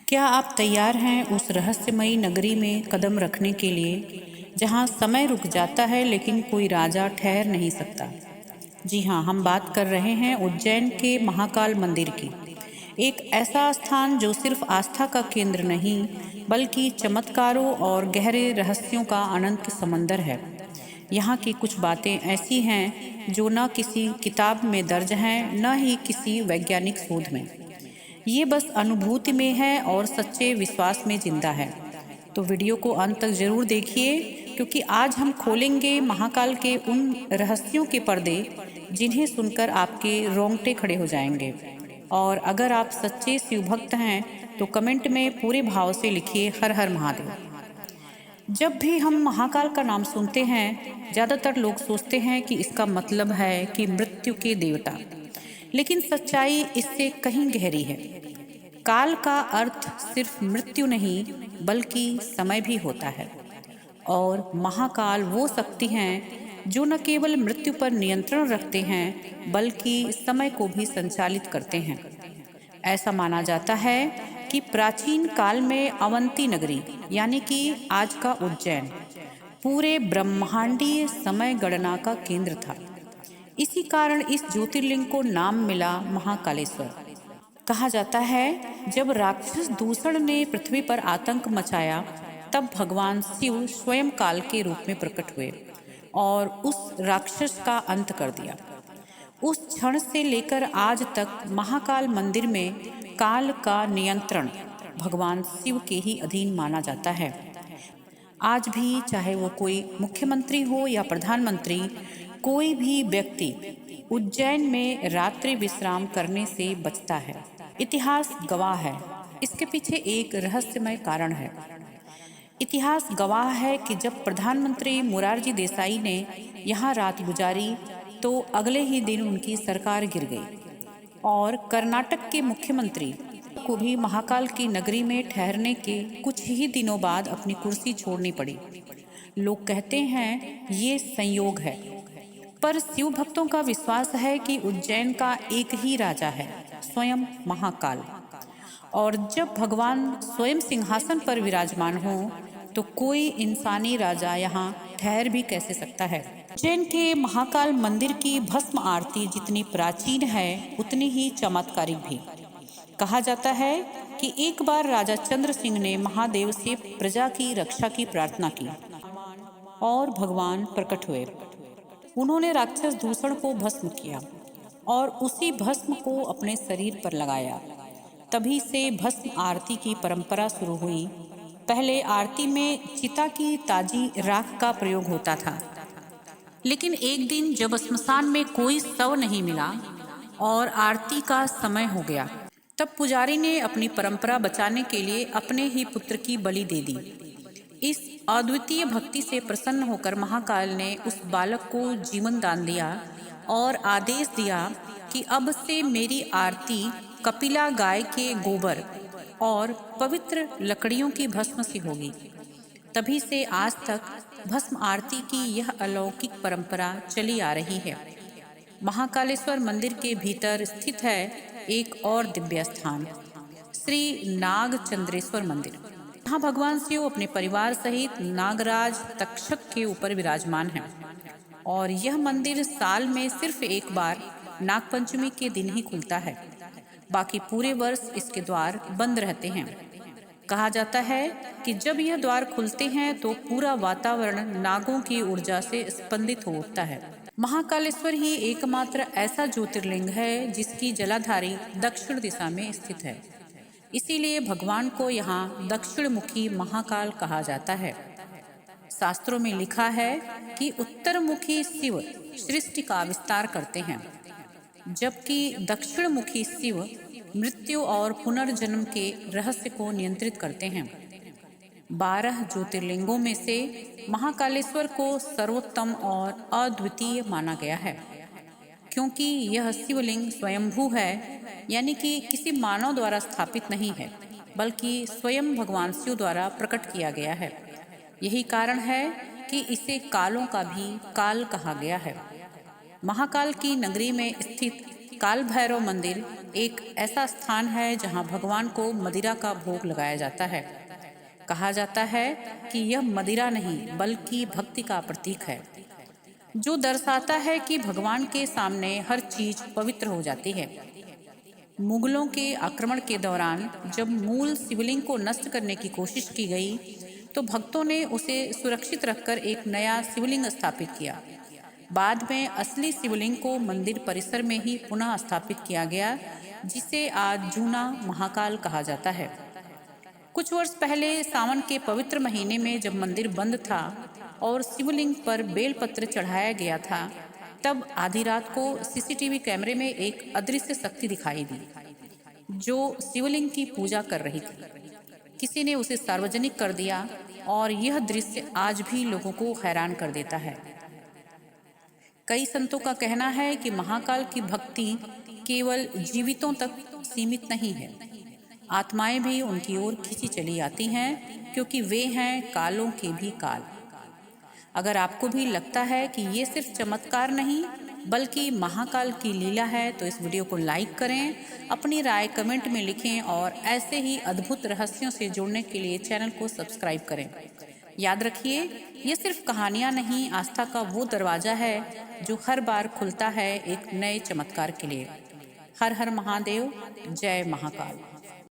क्या आप तैयार हैं उस रहस्यमयी नगरी में कदम रखने के लिए जहां समय रुक जाता है लेकिन कोई राजा ठहर नहीं सकता? जी हाँ, हम बात कर रहे हैं उज्जैन के महाकाल मंदिर की। एक ऐसा स्थान जो सिर्फ आस्था का केंद्र नहीं बल्कि चमत्कारों और गहरे रहस्यों का अनंत समंदर है। यहाँ की कुछ बातें ऐसी हैं जो न किसी किताब में दर्ज हैं न ही किसी वैज्ञानिक शोध में। ये बस अनुभूति में है और सच्चे विश्वास में जिंदा है। तो वीडियो को अंत तक जरूर देखिए, क्योंकि आज हम खोलेंगे महाकाल के उन रहस्यों के पर्दे जिन्हें सुनकर आपके रोंगटे खड़े हो जाएंगे। और अगर आप सच्चे शिव भक्त हैं तो कमेंट में पूरे भाव से लिखिए हर हर महादेव। जब भी हम महाकाल का नाम सुनते हैं, ज्यादातर लोग सोचते हैं कि इसका मतलब है कि मृत्यु के देवता, लेकिन सच्चाई इससे कहीं गहरी है। काल का अर्थ सिर्फ मृत्यु नहीं बल्कि समय भी होता है। और महाकाल वो शक्ति हैं जो न केवल मृत्यु पर नियंत्रण रखते हैं बल्कि समय को भी संचालित करते हैं। ऐसा माना जाता है कि प्राचीन काल में अवंती नगरी यानी कि आज का उज्जैन पूरे ब्रह्मांडीय समय गणना का केंद्र था। इसी कारण इस ज्योतिर्लिंग को नाम मिला महाकालेश्वर। कहा जाता है जब राक्षस दूषण ने पृथ्वी पर आतंक मचाया, तब भगवान शिव स्वयं काल के रूप में प्रकट हुए और उस राक्षस का अंत कर दिया। उस क्षण से लेकर आज तक महाकाल मंदिर में काल का नियंत्रण भगवान शिव के ही अधीन माना जाता है। आज भी चाहे वो कोई मुख्यमंत्री हो या प्रधानमंत्री, कोई भी व्यक्ति उज्जैन में रात्रि विश्राम करने से बचता है। इतिहास गवाह है, इसके पीछे एक रहस्यमय कारण है। इतिहास गवाह है कि जब प्रधानमंत्री मोरारजी देसाई ने यहाँ रात गुजारी तो अगले ही दिन उनकी सरकार गिर गई और कर्नाटक के मुख्यमंत्री को भी महाकाल की नगरी में ठहरने के कुछ ही दिनों बाद अपनी कुर्सी छोड़नी पड़ी। लोग कहते हैं ये संयोग है, पर शिव भक्तों का विश्वास है कि उज्जैन का एक ही राजा है, स्वयं महाकाल। और जब भगवान स्वयं सिंहासन पर विराजमान हो तो कोई इंसानी राजा यहाँ ठहर भी कैसे सकता है। उज्जैन के महाकाल मंदिर की भस्म आरती जितनी प्राचीन है उतनी ही चमत्कारिक भी। कहा जाता है कि एक बार राजा चंद्र सिंह ने महादेव से प्रजा की रक्षा की प्रार्थना की और भगवान प्रकट हुए। उन्होंने राक्षस दूषण को भस्म किया और उसी भस्म को अपने शरीर पर लगाया। तभी से भस्म आरती की परंपरा शुरू हुई। पहले आरती में चिता की ताजी राख का प्रयोग होता था, लेकिन एक दिन जब स्मशान में कोई शव नहीं मिला और आरती का समय हो गया, तब पुजारी ने अपनी परंपरा बचाने के लिए अपने ही पुत्र की बलि दे दी। इस अद्वितीय भक्ति से प्रसन्न होकर महाकाल ने उस बालक को जीवन दान दिया और आदेश दिया कि अब से मेरी आरती कपिला गाय के गोबर और पवित्र लकड़ियों की भस्म से होगी। तभी से आज तक भस्म आरती की यह अलौकिक परंपरा चली आ रही है। महाकालेश्वर मंदिर के भीतर स्थित है एक और दिव्य स्थान, श्री नागचंद्रेश्वर मंदिर। यहाँ भगवान शिव अपने परिवार सहित नागराज तक्षक के ऊपर विराजमान हैं और यह मंदिर साल में सिर्फ एक बार नागपंचमी के दिन ही खुलता है। बाकी पूरे वर्ष इसके द्वार बंद रहते हैं। कहा जाता है कि जब यह द्वार खुलते हैं तो पूरा वातावरण नागों की ऊर्जा से स्पंदित हो उठता है। महाकालेश्वर ही एकमात्र ऐसा ज्योतिर्लिंग है जिसकी जलाधारी दक्षिण दिशा में स्थित है। इसीलिए भगवान को यहाँ दक्षिण मुखी महाकाल कहा जाता है। शास्त्रों में लिखा है कि उत्तर मुखी शिव सृष्टि का विस्तार करते हैं, जबकि दक्षिण मुखी शिव मृत्यु और पुनर्जन्म के रहस्य को नियंत्रित करते हैं। 12 ज्योतिर्लिंगों में से महाकालेश्वर को सर्वोत्तम और अद्वितीय माना गया है, क्योंकि यह शिवलिंग स्वयंभू है, यानी कि किसी मानव द्वारा स्थापित नहीं है बल्कि स्वयं भगवान शिव द्वारा प्रकट किया गया है। यही कारण है कि इसे कालों का भी काल कहा गया है। महाकाल की नगरी में स्थित काल भैरव मंदिर एक ऐसा स्थान है जहां भगवान को मदिरा का भोग लगाया जाता है। कहा जाता है कि यह मदिरा नहीं बल्कि भक्ति का प्रतीक है, जो दर्शाता है कि भगवान के सामने हर चीज पवित्र हो जाती है। मुगलों के आक्रमण के दौरान जब मूल शिवलिंग को नष्ट करने की कोशिश की गई, तो भक्तों ने उसे सुरक्षित रखकर एक नया शिवलिंग स्थापित किया। बाद में असली शिवलिंग को मंदिर परिसर में ही पुनः स्थापित किया गया, जिसे आज जूना महाकाल कहा जाता है। कुछ वर्ष पहले सावन के पवित्र महीने में जब मंदिर बंद था और शिवलिंग पर बेलपत्र चढ़ाया गया था, तब आधी रात को सीसीटीवी कैमरे में एक अदृश्य शक्ति दिखाई दी, जो शिवलिंग की पूजा कर रही थी। किसी ने उसे सार्वजनिक कर दिया और यह दृश्य आज भी लोगों को हैरान कर देता है। कई संतों का कहना है कि महाकाल की भक्ति केवल जीवितों तक सीमित नहीं है, आत्माएं भी उनकी ओर खींची चली आती हैं, क्योंकि वे हैं कालों के भी काल। अगर आपको भी लगता है कि ये सिर्फ चमत्कार नहीं बल्कि महाकाल की लीला है, तो इस वीडियो को लाइक करें, अपनी राय कमेंट में लिखें और ऐसे ही अद्भुत रहस्यों से जुड़ने के लिए चैनल को सब्सक्राइब करें। याद रखिए, ये सिर्फ कहानियाँ नहीं, आस्था का वो दरवाजा है जो हर बार खुलता है एक नए चमत्कार के लिए। हर हर महादेव, जय महाकाल।